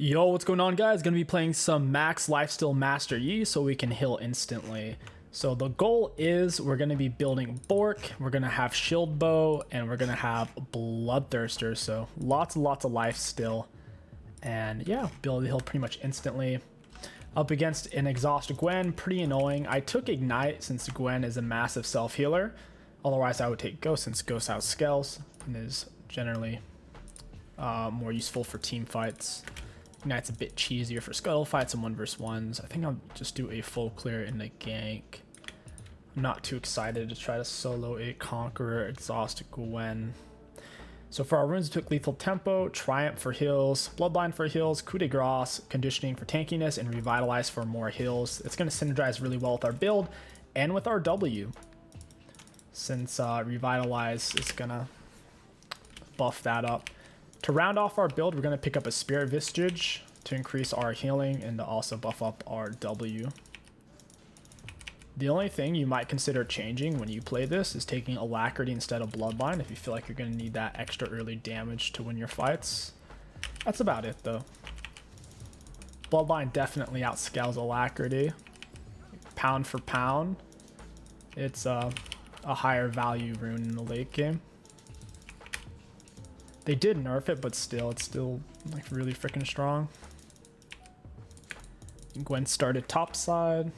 Yo, what's going on, guys? Gonna be playing some max lifesteal master yi so we can heal instantly. So the goal is we're gonna be building Bork, we're gonna have shield bow, and we're gonna have bloodthirster. So lots and lots of life still, and yeah, be able to heal pretty much instantly. Up against an exhaust Gwen, pretty annoying. I took ignite since Gwen is a massive self healer. Otherwise, I would take Ghost since Ghost out scales and is generally more useful for team fights. Ignite's a bit cheesier for scuttle fights and 1v1s. I think I'll just do a full clear in the gank. I'm not too excited to try to solo a Conqueror, Exhaust Gwen. So for our runes, we took Lethal Tempo, Triumph for heals, Bloodline for heals, Coup de Grace, Conditioning for tankiness, and Revitalize for more heals. It's going to synergize really well with our build and with our W, since Revitalize is going to buff that up. To round off our build, we're going to pick up a Spirit Vestige to increase our healing and to also buff up our W. The only thing you might consider changing when you play this is taking Alacrity instead of Bloodline if you feel like you're going to need that extra early damage to win your fights. That's about it, though. Bloodline definitely outscales Alacrity. Pound for pound, it's a higher value rune in the late game. They did nerf it, but still, it's still like really freaking strong. Gwen started top side.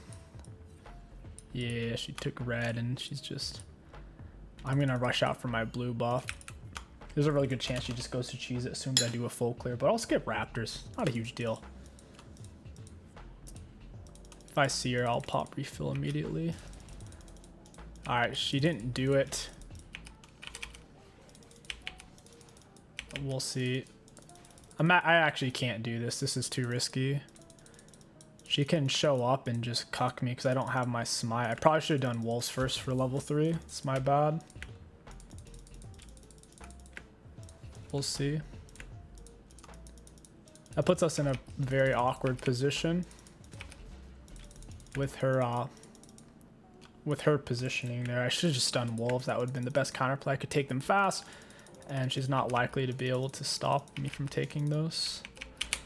Yeah, she took red and she's just... I'm gonna rush out for my blue buff. There's a really good chance she just goes to cheese it as soon as I do a full clear, but I'll skip Raptors. Not a huge deal. If I see her, I'll pop refill immediately. Alright, she didn't do it. We'll see. I actually can't do this. This is too risky. She can show up and just cuck me because I don't have my smite. I probably should have done wolves first for level 3. It's my bad. We'll see. That puts us in a very awkward position with her positioning there. I should have just done wolves. That would have been the best counterplay. I could take them fast, and she's not likely to be able to stop me from taking those.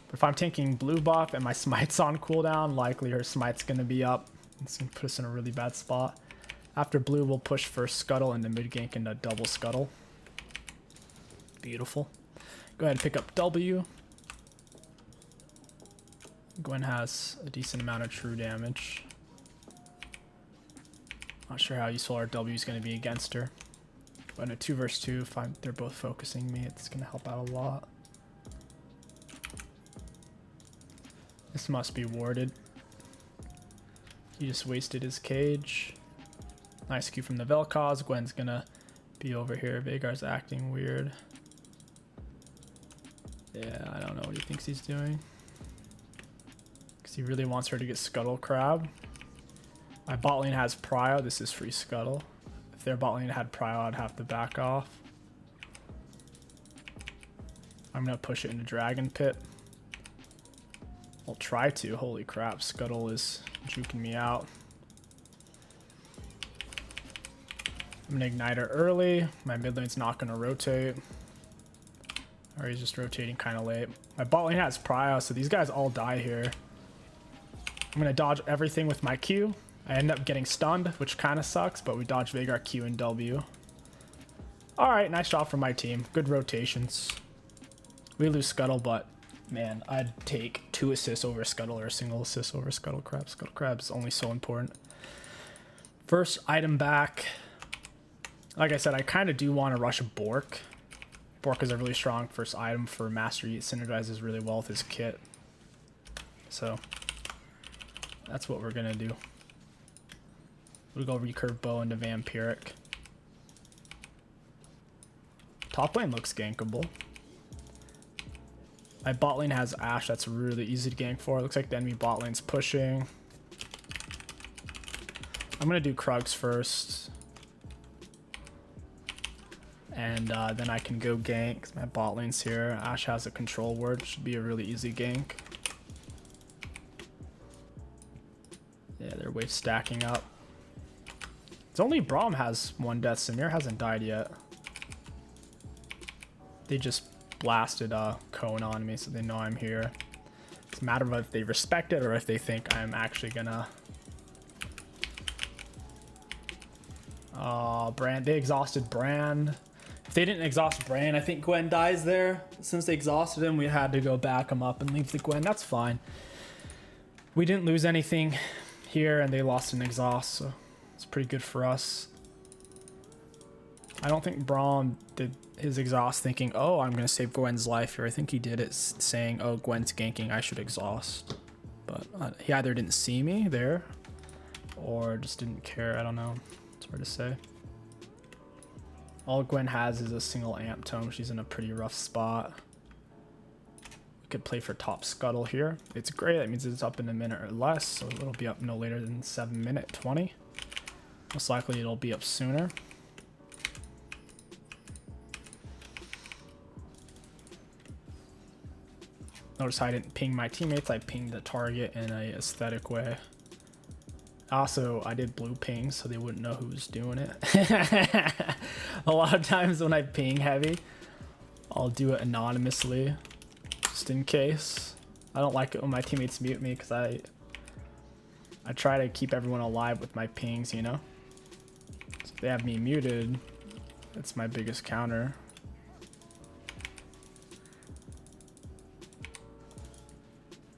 But if I'm taking blue buff and my smite's on cooldown, likely her smite's going to be up. It's going to put us in a really bad spot. After blue, we'll push first scuttle and the mid gank into double scuttle. Beautiful. Go ahead and pick up W. Gwen has a decent amount of true damage. Not sure how useful our W is going to be against her. But in a 2 vs 2, if they're both focusing me, it's going to help out a lot. This must be warded. He just wasted his cage. Nice Q from the Vel'Koz. Gwen's going to be over here. Veigar's acting weird. Yeah, I don't know what he thinks he's doing. Because he really wants her to get Scuttle Crab. My bot lane has Prio. This is free Scuttle. If their bot lane had Prio, I'd have to back off. I'm going to push it into Dragon Pit. I'll try to. Holy crap, Scuttle is juking me out. I'm going to ignite her early. My mid lane's not going to rotate. Or he's just rotating kind of late. My bot lane has Prio, so these guys all die here. I'm going to dodge everything with my Q. I end up getting stunned, which kind of sucks, but we dodge Veigar, Q, and W. Alright, nice job from my team. Good rotations. We lose Scuttle, but man, I'd take 2 assists over Scuttle or a single assist over Scuttle Crab. Scuttle Crab is only so important. First item back. Like I said, I kind of do want to rush Bork. Bork is a really strong first item for Mastery. It synergizes really well with his kit. So that's what we're going to do. We'll go recurve bow into Vampiric. Top lane looks gankable. My bot lane has Ashe. That's really easy to gank for. It looks like the enemy bot lane's pushing. I'm going to do Krugs first. And then I can go gank because my bot lane's here. Ashe has a control ward. Should be a really easy gank. Yeah, they're wave stacking up. It's only Braum has 1 death. Samir hasn't died yet. They just blasted Cone on me, so they know I'm here. It's a matter of if they respect it or if they think I'm actually gonna... Brand, they exhausted Brand. If they didn't exhaust Brand, I think Gwen dies there. Since they exhausted him, we had to go back him up and leave the Gwen. That's fine. We didn't lose anything here, and they lost an exhaust, so it's pretty good for us. I don't think Braum did his exhaust thinking, oh, I'm going to save Gwen's life here. I think he did it saying, oh, Gwen's ganking, I should exhaust. But he either didn't see me there or just didn't care. I don't know. It's hard to say. All Gwen has is a single amp tome. She's in a pretty rough spot. We could play for top scuttle here. It's great. That means it's up in a minute or less, so it'll be up no later than 7 minute 20. Most likely it'll be up sooner. Notice how I didn't ping my teammates. I pinged the target in a aesthetic way. Also, I did blue ping so they wouldn't know who was doing it. A lot of times when I ping heavy, I'll do it anonymously just in case. I don't like it when my teammates mute me because I try to keep everyone alive with my pings, you know? So if they have me muted, that's my biggest counter.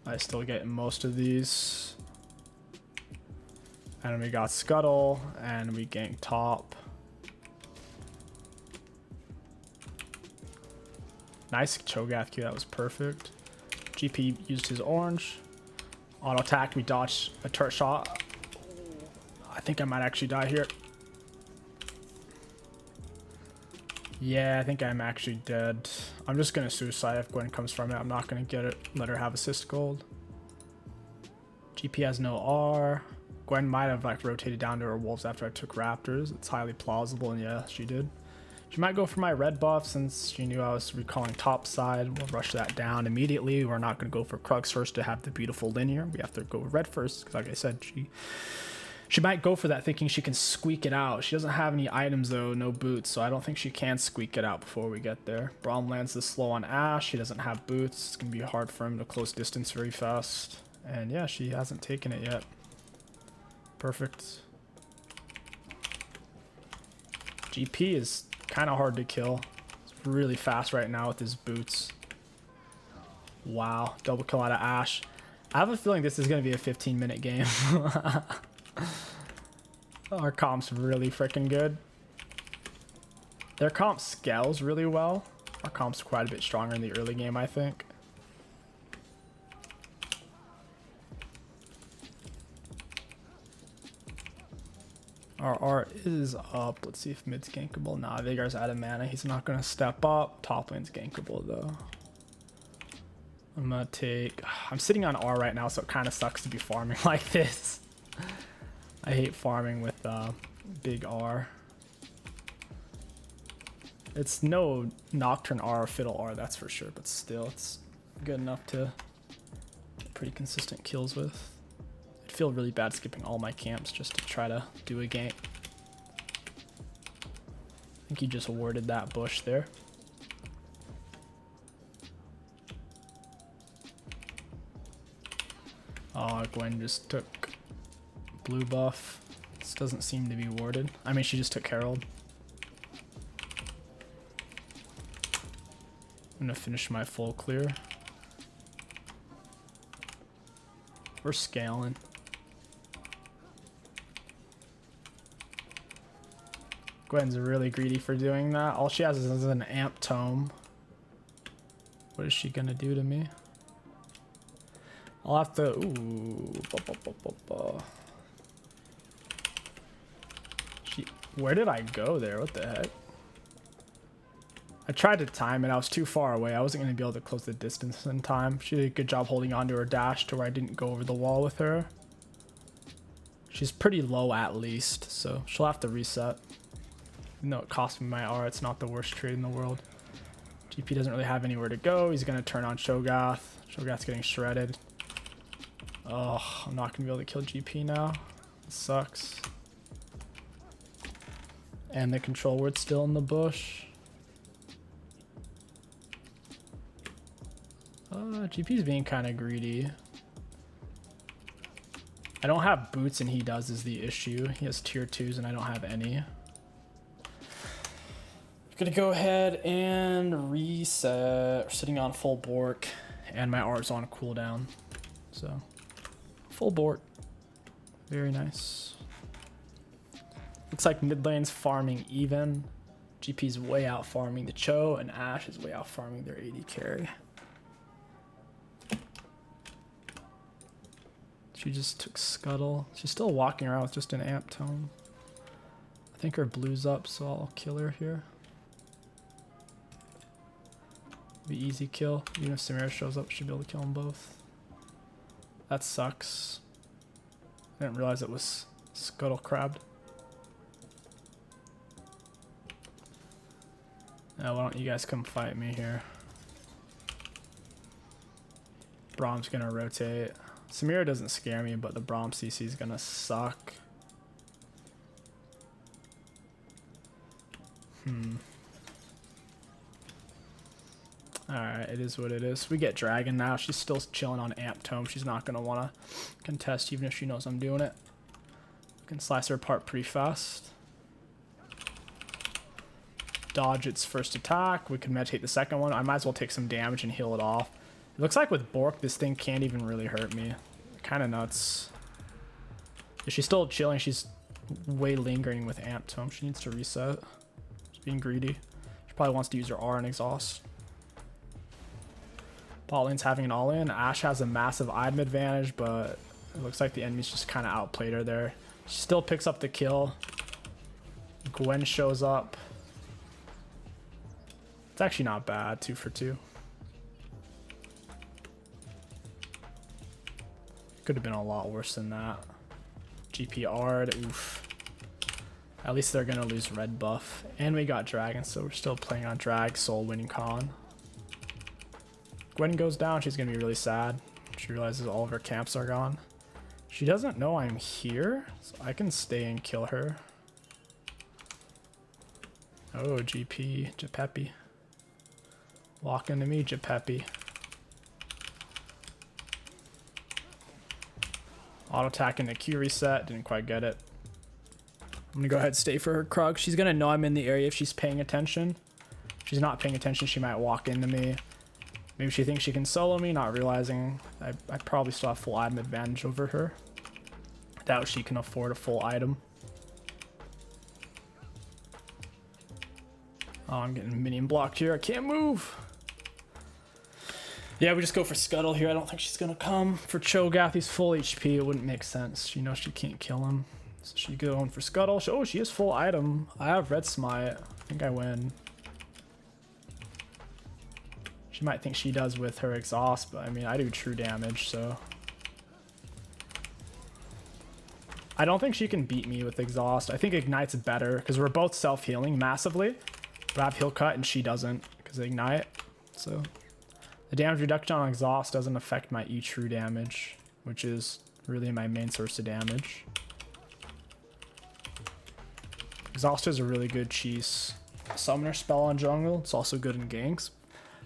I still get most of these. And we got scuttle and we gank top. Nice Cho'Gath, that was perfect. GP used his orange. Auto attack, we dodged a turret shot. I think I might actually die here. Yeah, I think I'm actually dead. I'm just gonna suicide if Gwen comes from it. I'm not gonna get it. Let her have assist gold. GP has no R. Gwen might have like rotated down to her wolves after I took raptors. It's highly plausible, and yeah, she did. She might go for my red buff since she knew I was recalling top side. We'll rush that down immediately. We're not gonna go for Krugs first to have the beautiful linear. We have to go red first, because like I said, she might go for that thinking she can squeak it out. She doesn't have any items though, no boots, so I don't think she can squeak it out before we get there. Braum lands this slow on Ashe. He doesn't have boots. It's gonna be hard for him to close distance very fast. And yeah, she hasn't taken it yet. Perfect. GP is kind of hard to kill. It's really fast right now with his boots. Wow, double kill out of Ashe. I have a feeling this is gonna be a 15-minute game. Our comp's really freaking good. Their comp scales really well. Our comp's quite a bit stronger in the early game, I think. Our art is up. Let's see if mid's gankable. Nah, Vigor's out of mana. He's not gonna step up. Top lane's gankable though. I'm gonna take... I'm sitting on R right now, so it kind of sucks to be farming like this. I hate farming with big R. It's no Nocturne R or Fiddle R, that's for sure, but still, it's good enough to get pretty consistent kills with. I'd feel really bad skipping all my camps just to try to do a gank. I think he just warded that bush there. Oh, Gwen just took blue buff. This doesn't seem to be warded. I mean, she just took Herald. I'm gonna finish my full clear. We're scaling. Gwen's really greedy for doing that. All she has is an amp tome. What is she gonna do to me? I'll have to... Ooh. Where did I go there? What the heck? I tried to time it. I was too far away. I wasn't going to be able to close the distance in time. She did a good job holding on to her dash to where I didn't go over the wall with her. She's pretty low at least, so she'll have to reset. Even though it cost me my R, it's not the worst trade in the world. GP doesn't really have anywhere to go. He's going to turn on Cho'Gath. Cho'Gath's getting shredded. Oh, I'm not going to be able to kill GP now. It sucks. And the control word's still in the bush. GP's being kind of greedy. I don't have boots and he does is the issue. He has tier 2s and I don't have any. Gonna go ahead and reset. We're sitting on full Bork and my R's on cooldown. So full Bork. Very nice. Looks like mid lane's farming even. GP's way out farming the Cho and Ashe is way out farming their AD carry. She just took Scuttle. She's still walking around with just an amp tome. I think her blue's up, so I'll kill her here. Be easy kill. Even if Samira shows up, she'll be able to kill them both. That sucks. I didn't realize it was Scuttle crabbed. Now, why don't you guys come fight me here? Brahm's gonna rotate. Samira doesn't scare me, but the Braum CC is gonna suck. Alright, it is what it is. We get Dragon now. She's still chilling on Amp Tome. She's not gonna wanna contest even if she knows I'm doing it. We can slice her apart pretty fast. Dodge its first attack. We can meditate the second one. I might as well take some damage and heal it off. It looks like with Bork, this thing can't even really hurt me. Kind of nuts. Is she still chilling? She's way lingering with Amp Tome. She needs to reset. She's being greedy. She probably wants to use her R and exhaust. Bot lane's having an all-in. Ashe has a massive item advantage, but it looks like the enemy's just kind of outplayed her there. She still picks up the kill. Gwen shows up. It's actually not bad. 2 for 2. Could have been a lot worse than that. GPR'd. Oof. At least they're going to lose red buff. And we got Dragon, so we're still playing on Drag, Soul winning con. Gwen goes down. She's going to be really sad. She realizes all of her camps are gone. She doesn't know I'm here, so I can stay and kill her. Oh, GP. Japeppy. Walk into me, Japeppy. Auto attack into Q reset. Didn't quite get it. I'm going to go ahead and stay for her Krug. She's going to know I'm in the area if she's paying attention. If she's not paying attention, she might walk into me. Maybe she thinks she can solo me, not realizing I probably still have full item advantage over her. I doubt she can afford a full item. Oh, I'm getting minion blocked here. I can't move. Yeah, we just go for Scuttle here. I don't think she's going to come. For Cho'Gath, he's full HP. It wouldn't make sense. She knows she can't kill him. So she's going for Scuttle. Oh, she is full item. I have Red Smite. I think I win. She might think she does with her exhaust, but I mean, I do true damage, so. I don't think she can beat me with exhaust. I think Ignite's better because we're both self-healing massively. But I have heal cut and she doesn't because of Ignite. So the damage reduction on exhaust doesn't affect my E true damage, which is really my main source of damage. Exhaust is a really good cheese summoner spell on jungle. It's also good in ganks.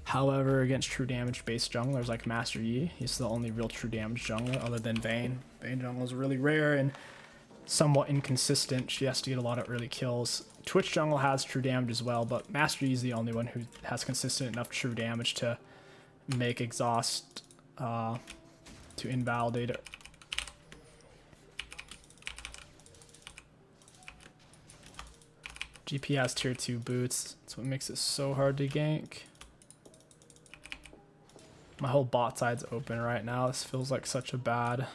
However, against true damage based junglers like Master Yi, he's the only real true damage jungler other than Vayne. Vayne jungle is really rare and somewhat inconsistent. She has to get a lot of early kills. Twitch jungle has true damage as well, but Master Yi is the only one who has consistent enough true damage to make exhaust to invalidate it. GP has tier 2 boots. That's what makes it so hard to gank. My whole bot side's open right now. This feels like such a bad...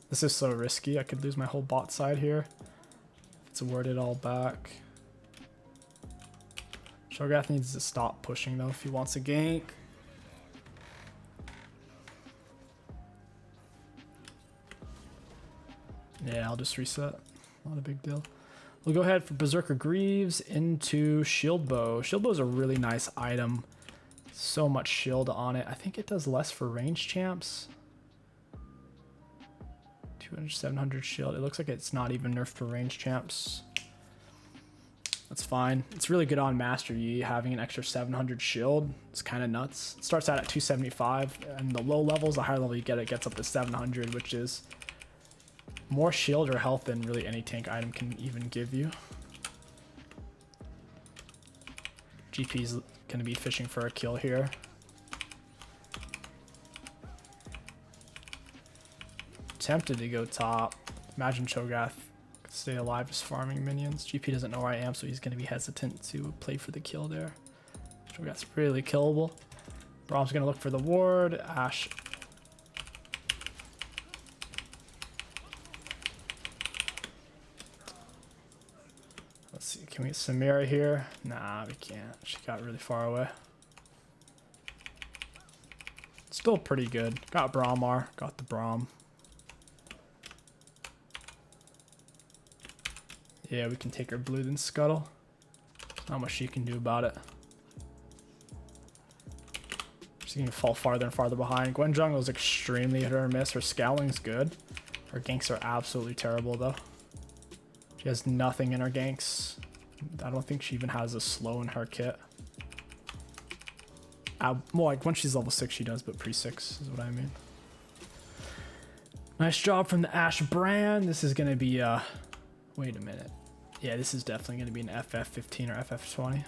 This is so risky. I could lose my whole bot side here. If it's worded all back. Cho'Gath needs to stop pushing though if he wants a gank. Yeah, I'll just reset. Not a big deal. We'll go ahead for Berserker Greaves into Shield Bow. Shield Bow is a really nice item. So much shield on it. I think it does less for range champs. 200, 700 shield. It looks like it's not even nerfed for range champs. That's fine. It's really good on Master Yi, having an extra 700 shield. It's kind of nuts. It starts out at 275, and the low levels, the higher level you get, it gets up to 700, which is more shield or health than really any tank item can even give you. GP's gonna be fishing for a kill here. Tempted to go top. Imagine Cho'Gath could stay alive just farming minions. GP doesn't know where I am, so he's gonna be hesitant to play for the kill there. Cho'Gath's really killable. Brahm's gonna look for the ward. Ashe. Let's see, can we get Samira here? Nah, we can't. She got really far away. Still pretty good. Got Brahmar, got the Braum. Yeah, we can take her blue then scuttle. Not much she can do about it. She's gonna fall farther and farther behind. Gwen jungle is extremely hit or miss. Her scowling's good. Her ganks are absolutely terrible though. She has nothing in her ganks. I don't think she even has a slow in her kit. Well, like when she's level 6 she does, but pre-6 is what I mean. Nice job from the Ashe brand. This is gonna be wait a minute. Yeah, this is definitely gonna be an FF15 or FF20.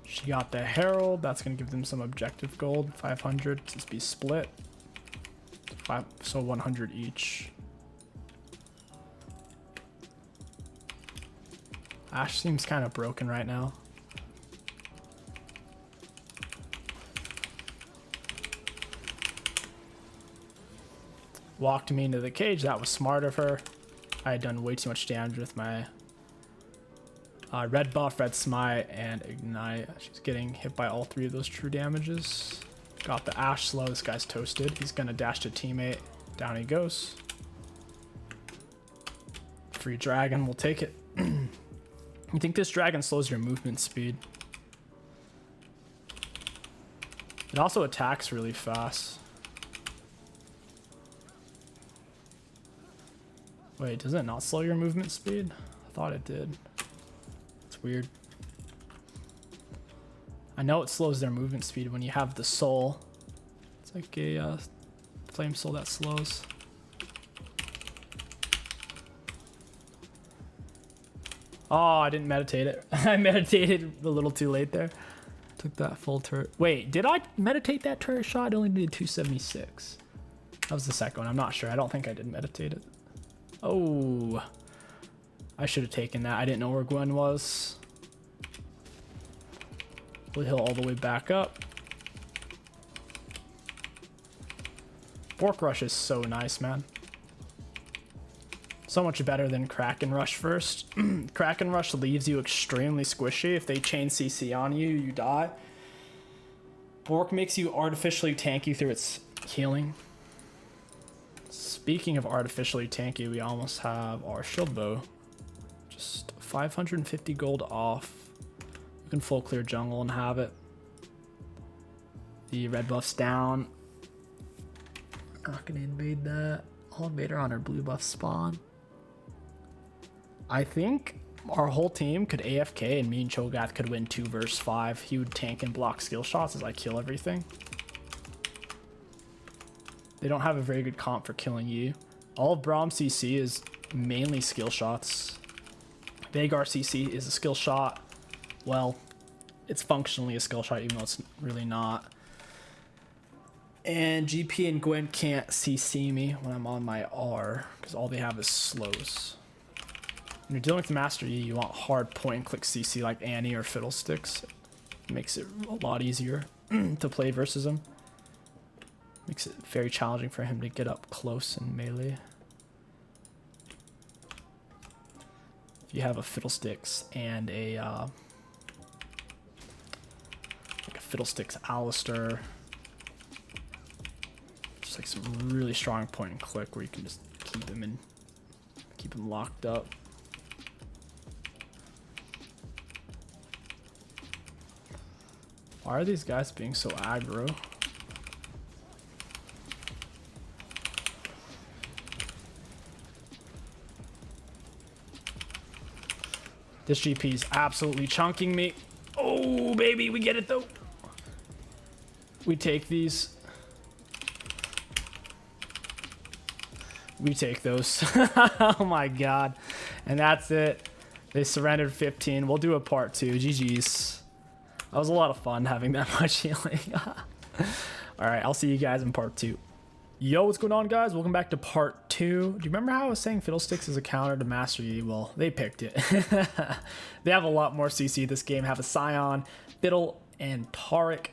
She got the Herald. That's gonna give them some objective gold. 500 to be split. So 100 each. Ashe seems kind of broken right now. Walked me into the cage. That was smart of her. I had done way too much damage with my red buff, red smite, and ignite. She's getting hit by all 3 of those true damages. Got the Ashe slow. This guy's toasted. He's gonna dash to teammate. Down he goes. Free dragon. We'll take it. You think this dragon slows your movement speed? It also attacks really fast. Wait, does it not slow your movement speed? I thought it did. It's weird. I know it slows their movement speed when you have the soul. It's like a flame soul that slows. Oh, I didn't meditate it. I meditated a little too late there. Took that full turret. Wait, did I meditate that turret shot? I only did 276. That was the second one. I'm not sure. I don't think I did meditate it. Oh, I should have taken that. I didn't know where Gwen was. We'll heal all the way back up. Bork Rush is so nice, man. So much better than Kraken Rush first. Kraken Rush leaves you extremely squishy. If they chain CC on you, you die. Bork makes you artificially tanky through its healing. Speaking of artificially tanky, we almost have our shield bow. Just 550 gold off. You can full clear jungle and have it. The red buff's down. Not gonna invade that. I'll invade her on her blue buff spawn. I think our whole team could AFK and me and Cho'Gath could win 2 versus 5. He would tank and block skill shots as I kill everything. They don't have a very good comp for killing you. All of Braum CC is mainly skill shots. Vhagar CC is a skill shot. Well, it's functionally a skill shot even though it's really not. And GP and Gwen can't CC me when I'm on my R because all they have is slows. When you're dealing with Master Yi, you want hard point and click CC like Annie or Fiddlesticks. It makes it a lot easier to play versus him. Makes it very challenging for him to get up close and melee. If you have a Fiddlesticks and a like a Fiddlesticks Alistair, just like some really strong point and click where you can just keep him locked up. Why are these guys being so aggro? This GP is absolutely chunking me. Oh, baby, we get it, though. We take these. We take those. Oh, my God. And that's it. They surrendered 15. We'll do a part 2. GG's. That was a lot of fun having that much healing. All right, I'll see you guys in part 2. Yo, what's going on, guys? Welcome back to part 2. Do you remember how I was saying Fiddlesticks is a counter to Master Yi? Well, they picked it. They have a lot more CC this game. Have a Scion, Fiddle, and Taric.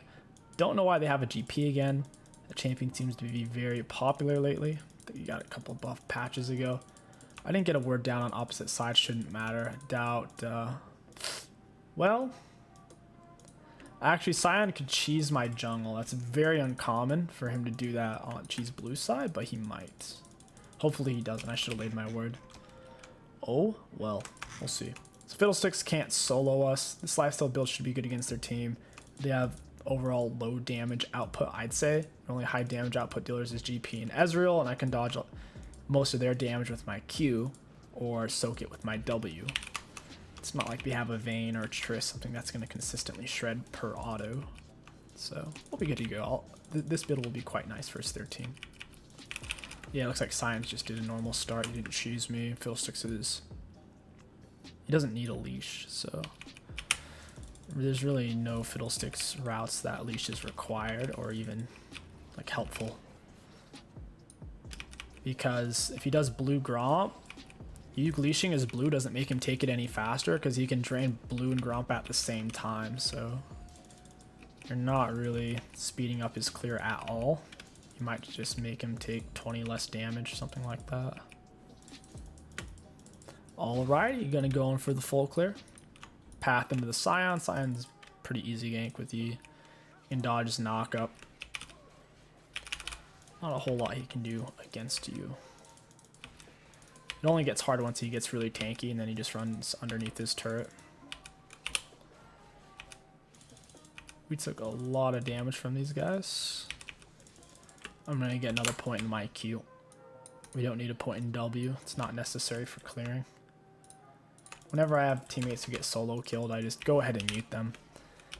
Don't know why they have a GP again. The champion seems to be very popular lately. I think you got a couple buff patches ago. I didn't get a word down on opposite sides. Shouldn't matter. I doubt. Well, actually, Scion could cheese my jungle. That's very uncommon for him to do that on cheese blue side, but he might. Hopefully he doesn't. I should have laid my word. Oh, well, we'll see. So Fiddlesticks can't solo us. This lifestyle build should be good against their team. They have overall low damage output, I'd say. The only high damage output dealers is GP and Ezreal, and I can dodge most of their damage with my Q or soak it with my W. It's not like we have a Vayne or a Triss, something that's going to consistently shred per auto. So we'll be good to go. This build will be quite nice versus their team. Yeah, it looks like Science just did a normal start. He didn't choose me. Fiddlesticks is... He doesn't need a leash, so... There's really no Fiddlesticks routes that leash is required or even like helpful. Because if he does blue Gromp, you leashing his blue doesn't make him take it any faster because he can drain blue and Gromp at the same time. So you're not really speeding up his clear at all. You might just make him take 20 less damage, something like that. Alright, you're gonna go in for the full clear. Path into the Scion. Scion's pretty easy gank with you. You can dodge his knock up. Not a whole lot he can do against you. It only gets hard once he gets really tanky and then he just runs underneath his turret. We took a lot of damage from these guys. I'm going to get another point in my Q. We don't need a point in W. It's not necessary for clearing. Whenever I have teammates who get solo killed, I just go ahead and mute them.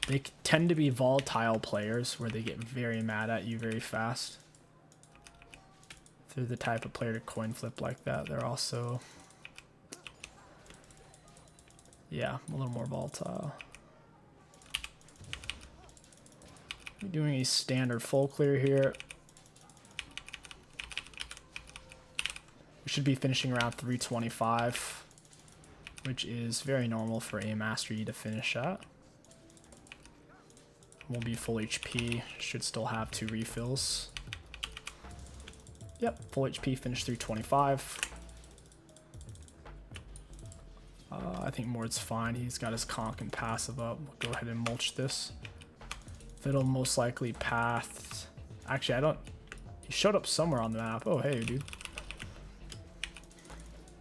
They tend to be volatile players where they get very mad at you very fast. If they're the type of player to coin flip like that, they're also, yeah, a little more volatile. We're doing a standard full clear here. We should be finishing around 325. Which is very normal for a Master Yi to finish at. We'll be full HP, should still have 2 refills. Yep, full HP, finish 325. I think Mord's fine, he's got his conk and passive up. We'll go ahead and mulch this. Fiddle most likely pathed. Actually, I don't... He showed up somewhere on the map. Oh, hey, dude.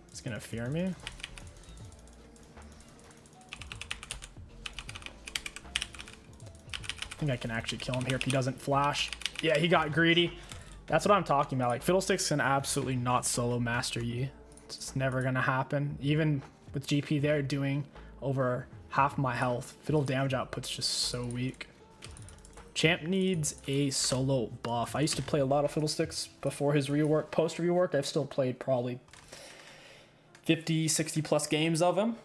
He's gonna fear me. I think I can actually kill him here if he doesn't flash. Yeah, he got greedy. That's what I'm talking about. Like, Fiddlesticks can absolutely not solo Master Yi. It's just never gonna happen. Even with GP there doing over half my health, Fiddle damage output's just so weak. Champ needs a solo buff. I used to play a lot of Fiddlesticks before his rework. Post rework, I've still played probably 50, 60 plus games of him.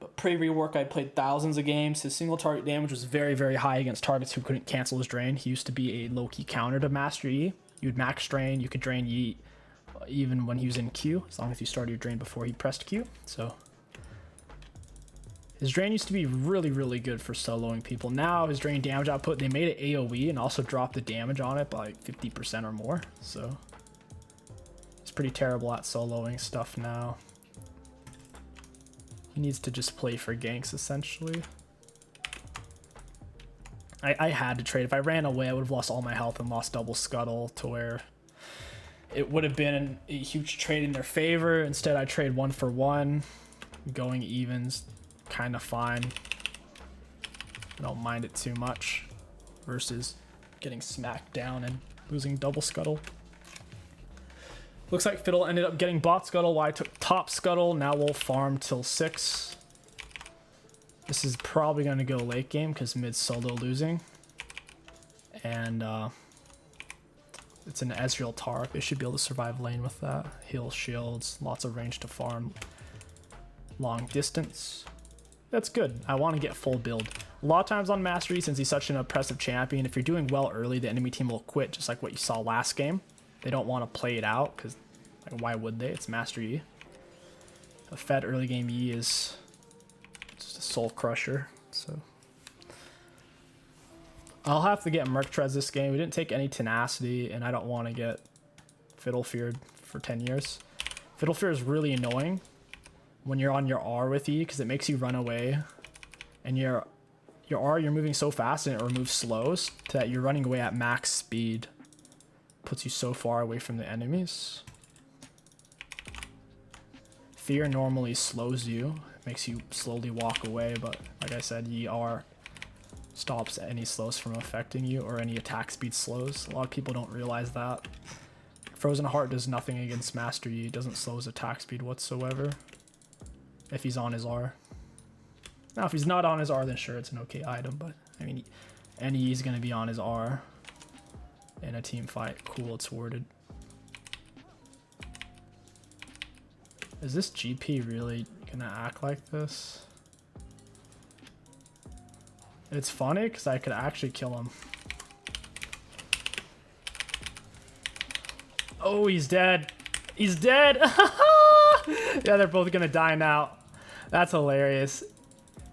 But pre-rework, I played thousands of games. His single target damage was very, very high against targets who couldn't cancel his drain. He used to be a low-key counter to Master Yi. You'd max drain, you could drain Yi even when he was in Q, as long as you started your drain before he pressed Q. So his drain used to be really, really good for soloing people. Now his drain damage output, they made it AoE and also dropped the damage on it by like 50% or more. So it's pretty terrible at soloing stuff now. He needs to just play for ganks, essentially. I had to trade. If I ran away, I would have lost all my health and lost double scuttle to where it would have been a huge trade in their favor. Instead, I trade 1 for 1. Going evens, kind of fine. I don't mind it too much versus getting smacked down and losing double scuttle. Looks like Fiddle ended up getting bot scuttle while I took top scuttle. Now we'll farm till 6. This is probably going to go late game because mid's solo losing. And it's an Ezreal Tark. They should be able to survive lane with that. Heal shields, lots of range to farm. Long distance. That's good. I want to get full build. A lot of times on Mastery, since he's such an oppressive champion, if you're doing well early, the enemy team will quit, just like what you saw last game. They don't want to play it out, because like, why would they? It's Mastery. A fed early game Yi is just a soul crusher, so... I'll have to get Merctrez this game. We didn't take any tenacity, and I don't want to get Fiddle Feared for 10 years. Fiddle Fear is really annoying when you're on your R with E, because it makes you run away. And your R, you're moving so fast, and it removes slows, that you're running away at max speed. Puts you so far away from the enemies. Fear normally slows you. It makes you slowly walk away, but like I said, Yi R stops any slows from affecting you, or any attack speed slows. A lot of people don't realize that. Frozen Heart does nothing against Master Yi. It doesn't slow his attack speed whatsoever if he's on his R. Now if he's not on his R, then sure, it's an okay item, but I mean, any Yi's gonna be on his R in a team fight. Cool, it's worded. Is this GP really gonna act like this? It's funny because I could actually kill him. Oh, he's dead. He's dead. Yeah, they're both gonna die now. That's hilarious.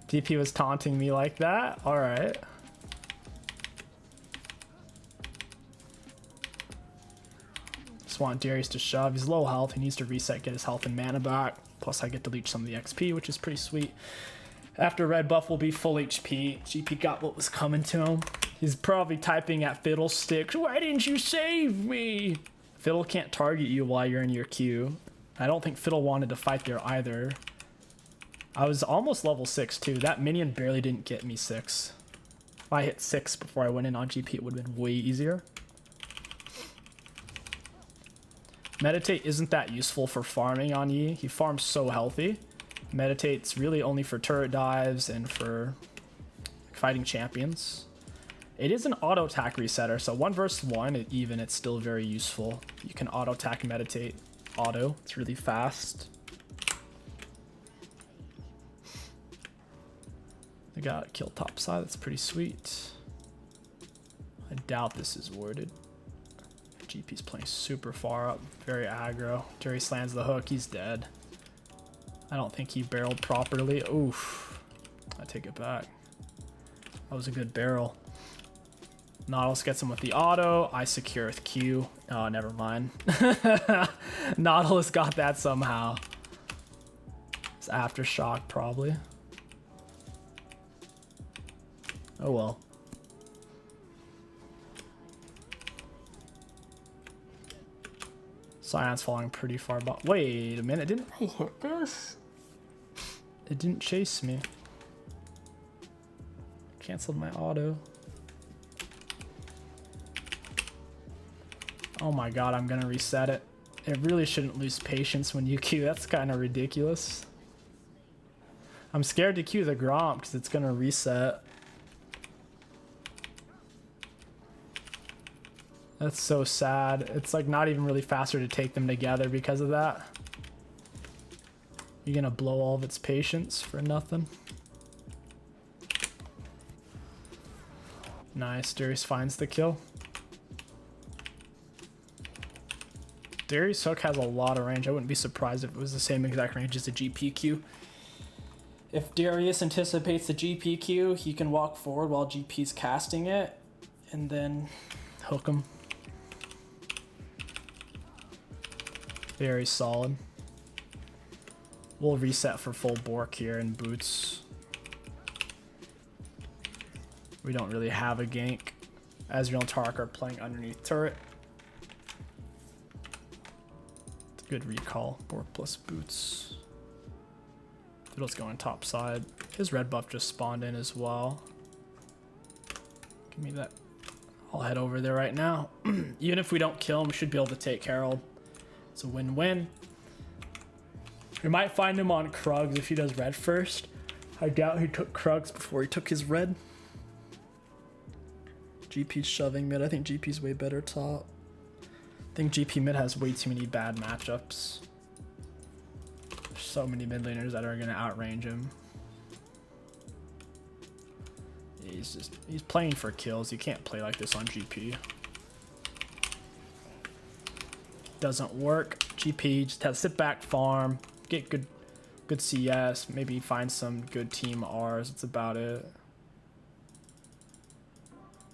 DP was taunting me like that. All right. Just want Darius to shove. He's low health. He needs to reset, get his health and mana back. Plus, I get to leech some of the XP, which is pretty sweet. After red buff will be full HP. GP got what was coming to him. He's probably typing at Fiddlesticks. Why didn't you save me? Fiddle can't target you while you're in your queue. I don't think Fiddle wanted to fight there either. I was almost level 6 too. That minion barely didn't get me 6. If I hit 6 before I went in on GP, it would have been way easier. Meditate isn't that useful for farming on Yi. He farms so healthy. Meditate's really only for turret dives and for fighting champions. It is an auto attack resetter, so 1 versus 1, it's still very useful. You can auto attack Meditate auto. It's really fast. I got kill top side. That's pretty sweet. I doubt this is warded. GP's playing super far up, very aggro. Jerry slams the hook. He's dead. I don't think he barreled properly. Oof. I take it back. That was a good barrel. Nautilus gets him with the auto. I secure with Q. Oh, never mind. Nautilus got that somehow. It's Aftershock, probably. Oh well. Scion's falling pretty far back. Wait a minute, didn't I hit this? It didn't chase me. Canceled my auto. Oh my god, I'm gonna reset it. It really shouldn't lose patience when you queue. That's kind of ridiculous. I'm scared to queue the Gromp because it's gonna reset. That's so sad. It's like not even really faster to take them together because of that. You're gonna blow all of its patience for nothing. Nice, Darius finds the kill. Darius hook has a lot of range. I wouldn't be surprised if it was the same exact range as the GPQ. If Darius anticipates the GPQ, he can walk forward while GP's casting it and then hook him. Very solid. We'll reset for full Bork here and boots. We don't really have a gank. Ezreal and Tark are playing underneath turret. It's a good recall. Bork plus boots. Fiddle's going top side. His red buff just spawned in as well. Give me that. I'll head over there right now. Even if we don't kill him, we should be able to take Herald. It's a win-win. We might find him on Krugs if he does red first. I doubt he took Krugs before he took his red. GP's shoving mid. I think GP's way better top. I think GP mid has way too many bad matchups. There's so many mid laners that are gonna outrange him. He's playing for kills. You can't play like this on GP. Doesn't work. GP just has to sit back, farm, get good CS, maybe find some good team Rs. That's about it.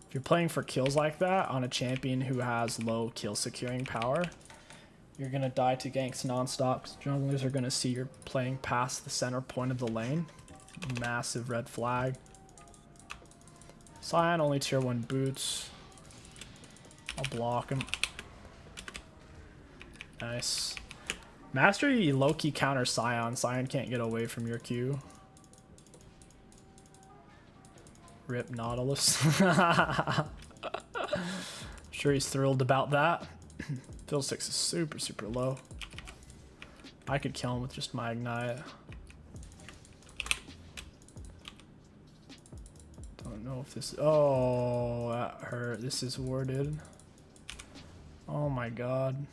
If you're playing for kills like that on a champion who has low kill securing power, you're gonna die to ganks nonstop because junglers are gonna see you're playing past the center point of the lane. Massive red flag. Sion only tier 1 boots. I'll block him. Nice. Mastery low-key counter Sion. Sion can't get away from your Q. Rip Nautilus. Sure he's thrilled about that. Phil 6 is super, super low. I could kill him with just my Ignite. Don't know if this... Oh, that hurt. This is warded. Oh my god.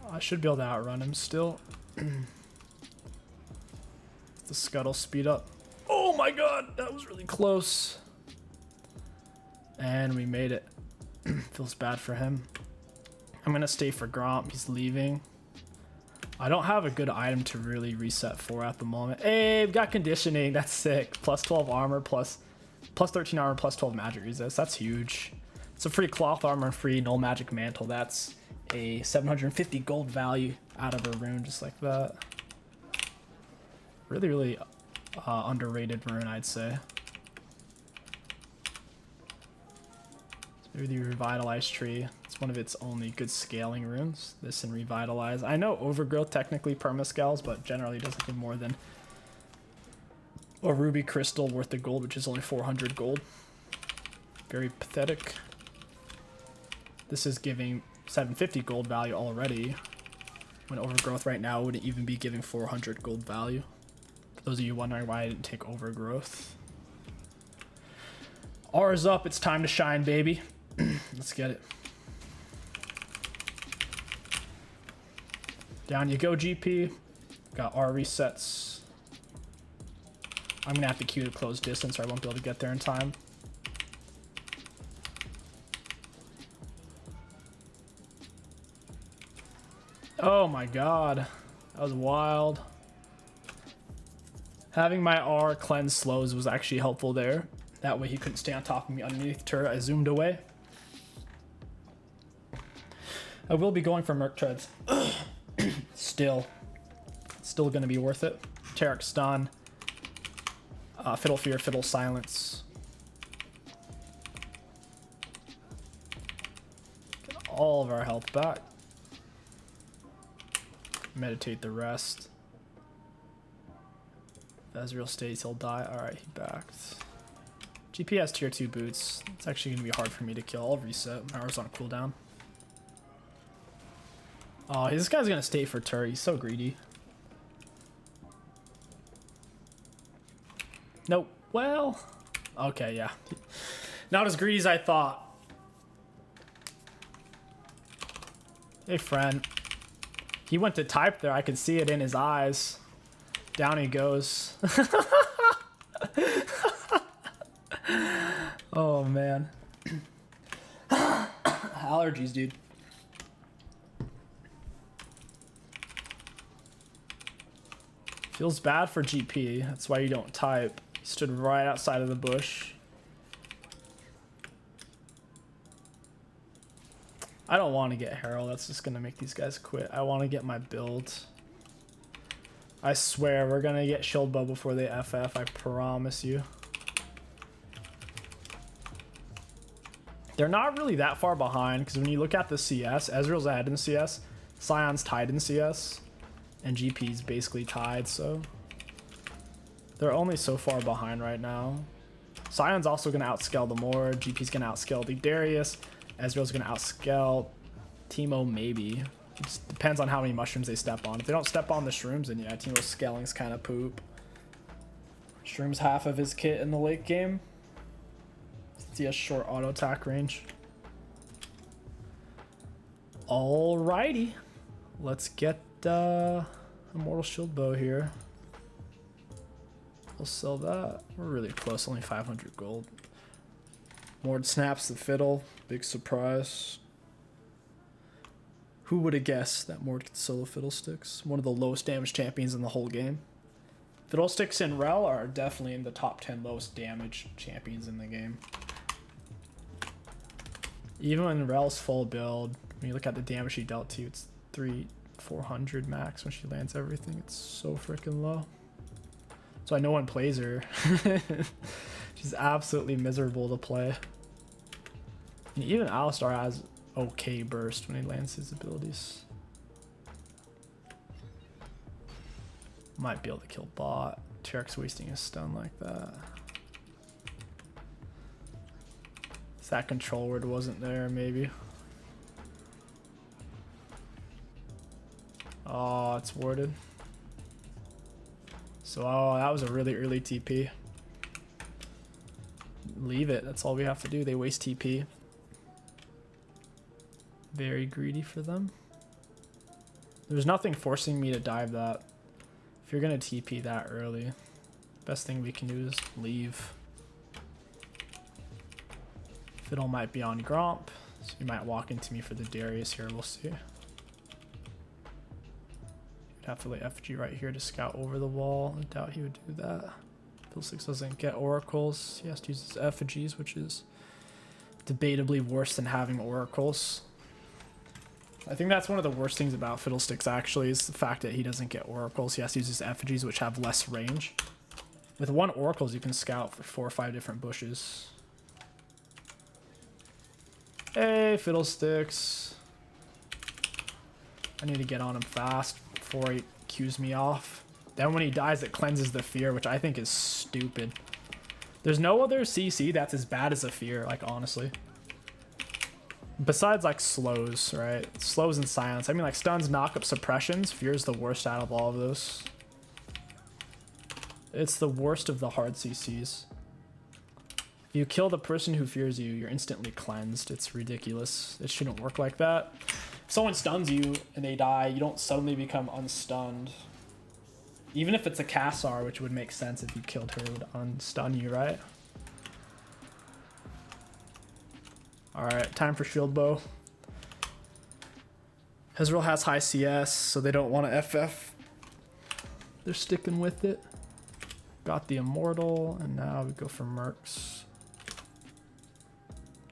I should be able to outrun him still. The scuttle speed up. Oh my god, that was really close. And we made it. Feels bad for him. I'm gonna stay for Gromp. He's leaving. I don't have a good item to really reset for at the moment. Hey, we've got conditioning. That's sick. Plus 12 armor, plus 13 armor, plus 12 magic resist. That's huge. It's a free cloth armor and free null magic mantle. That's a 750 gold value out of a rune just like that. Really, really underrated rune, I'd say. Maybe the Revitalize tree. It's one of its only good scaling runes. This and Revitalize. I know Overgrowth technically permascales, but generally doesn't give more than a ruby crystal worth of gold, which is only 400 gold. Very pathetic. This is giving 750 gold value already, when Overgrowth right now wouldn't even be giving 400 gold value. For those of you wondering why I didn't take Overgrowth. R is up. It's time to shine, baby. Let's get it. Down you go, GP. Got R resets. I'm gonna have to queue to close distance or I won't be able to get there in time. Oh my god. That was wild. Having my R cleanse slows was actually helpful there. That way he couldn't stay on top of me underneath the turret. I zoomed away. I will be going for Merc Treads. Still gonna be worth it. Tarek stun. Fiddle Fear, Fiddle Silence. Get all of our health back. Meditate the rest. If Ezreal stays, he'll die. Alright, he backed. GP has tier 2 boots. It's actually going to be hard for me to kill. I'll reset. My R's on cooldown. Oh, this guy's going to stay for turret. He's so greedy. Nope. Well, okay, yeah. Not as greedy as I thought. Hey, friend. He went to type there. I could see it in his eyes. Down he goes. Oh, man. Allergies, dude. Feels bad for GP. That's why you don't type. He stood right outside of the bush. I don't want to get Herald. That's just going to make these guys quit. I want to get my build. I swear, we're going to get shield bow before they FF. I promise you. They're not really that far behind, because when you look at the CS, Ezreal's ahead in CS, Sion's tied in CS, and GP's basically tied, so they're only so far behind right now. Sion's also going to outscale the Mord, GP's going to outscale the Darius, Ezreal's going to outscale Teemo maybe. It just depends on how many mushrooms they step on. If they don't step on the shrooms, then yeah, Teemo Skelling's kind of poop. Shrooms half of his kit in the late game. He has short auto attack range. Alrighty. Let's get Immortal Shield Bow here. We'll sell that. We're really close, only 500 gold. Mord snaps the fiddle. Big surprise. Who would have guessed that Mord could solo Fiddlesticks? One of the lowest damage champions in the whole game. Fiddlesticks and Rel are definitely in the top 10 lowest damage champions in the game. Even when Rel's full build, when you look at the damage she dealt to you, it's 400 max when she lands everything. It's so freaking low. So no one plays her. She's absolutely miserable to play. And even Alistar has okay burst when he lands his abilities. Might be able to kill bot. T-Rex wasting his stun like that. If that control word wasn't there, maybe. Oh, it's warded. So, oh, that was a really early TP. Leave it. That's all we have to do. They waste TP. Very greedy for them. There's nothing forcing me to dive that. If you're going to TP that early, best thing we can do is leave. Fiddle might be on Gromp, so you might walk into me for the Darius here. We'll see. Have to lay FG right here to scout over the wall. I doubt he would do that. Fiddlesticks doesn't get oracles. He has to use his effigies, which is debatably worse than having oracles. I think that's one of the worst things about Fiddlesticks, actually, is the fact that he doesn't get oracles. He has to use his effigies, which have less range. With one oracles, you can scout for 4 or 5 different bushes. Hey, Fiddlesticks. I need to get on him fast before he cues me off. Then when he dies, it cleanses the fear, which I think is stupid. There's no other CC that's as bad as a fear, like, honestly. Besides, like, slows, right? Slows and silence. I mean, like, stuns, knock-up, suppressions. Fear is the worst out of all of those. It's the worst of the hard CCs. If you kill the person who fears you, you're instantly cleansed. It's ridiculous. It shouldn't work like that. If someone stuns you and they die, you don't suddenly become unstunned. Even if it's a Cassar, which would make sense if you killed her, it would unstun you, right? Alright, time for Shield Bow. Hezreal has high CS, so they don't want to FF. They're sticking with it. Got the Immortal, and now we go for Mercs.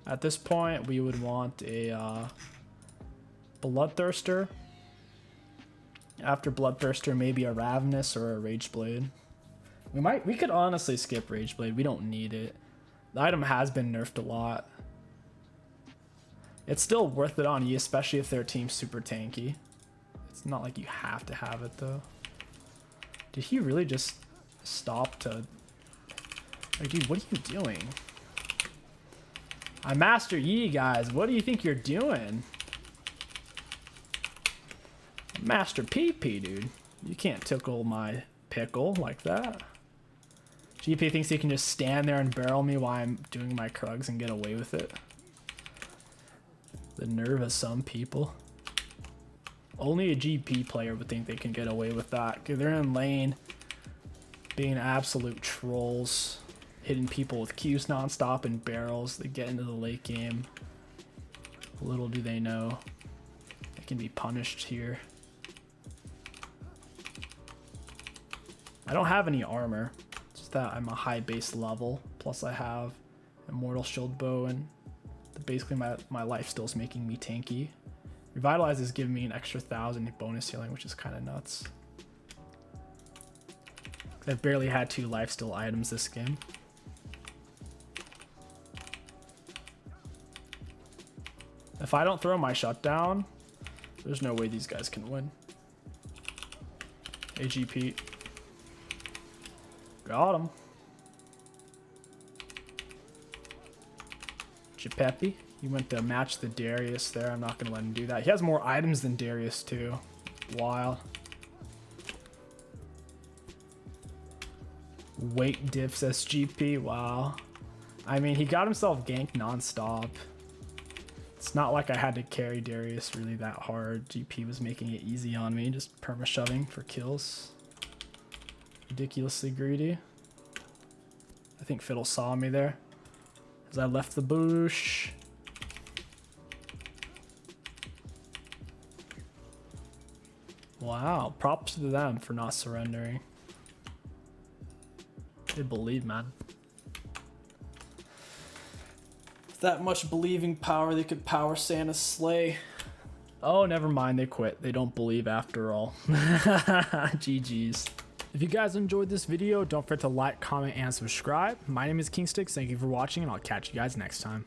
At this point, we would want a Bloodthirster. After Bloodthirster, maybe a Ravenous or a Rageblade. We could honestly skip Rageblade. We don't need it. The item has been nerfed a lot. It's still worth it on you, especially if their team's super tanky. It's not like you have to have it, though. Did he really just stop to... Like, dude, what are you doing? I Master Yi, guys. What do you think you're doing? Master PP, dude. You can't tickle my pickle like that. GP thinks he can just stand there and barrel me while I'm doing my Krugs and get away with it. The nerve of some people. Only a GP player would think they can get away with that. They're in lane being absolute trolls, hitting people with Qs nonstop and barrels. They get into the late game. Little do they know they can be punished here. I don't have any armor. It's just that I'm a high base level. Plus I have Immortal Shield Bow, and basically my lifesteal's making me tanky. Revitalize is giving me an extra 1,000 bonus healing, which is kind of nuts. I've barely had 2 lifesteal items this game. If I don't throw my shutdown, there's no way these guys can win. AGP. Got him. Giuseppe. He went to match the Darius there. I'm not going to let him do that. He has more items than Darius too. Wild. Weight diffs SGP. Wow. I mean, he got himself ganked nonstop. It's not like I had to carry Darius really that hard. GP was making it easy on me, just perma-shoving for kills. Ridiculously greedy. I think Fiddle saw me there as I left the bush. Wow, props to them for not surrendering. They believe, man. With that much believing power, they could power Santa's sleigh. Oh, never mind, they quit. They don't believe after all. GG's. If you guys enjoyed this video, don't forget to like, comment, and subscribe. My name is 𝐒𝐂𝐋𝐒. Thank you for watching, and I'll catch you guys next time.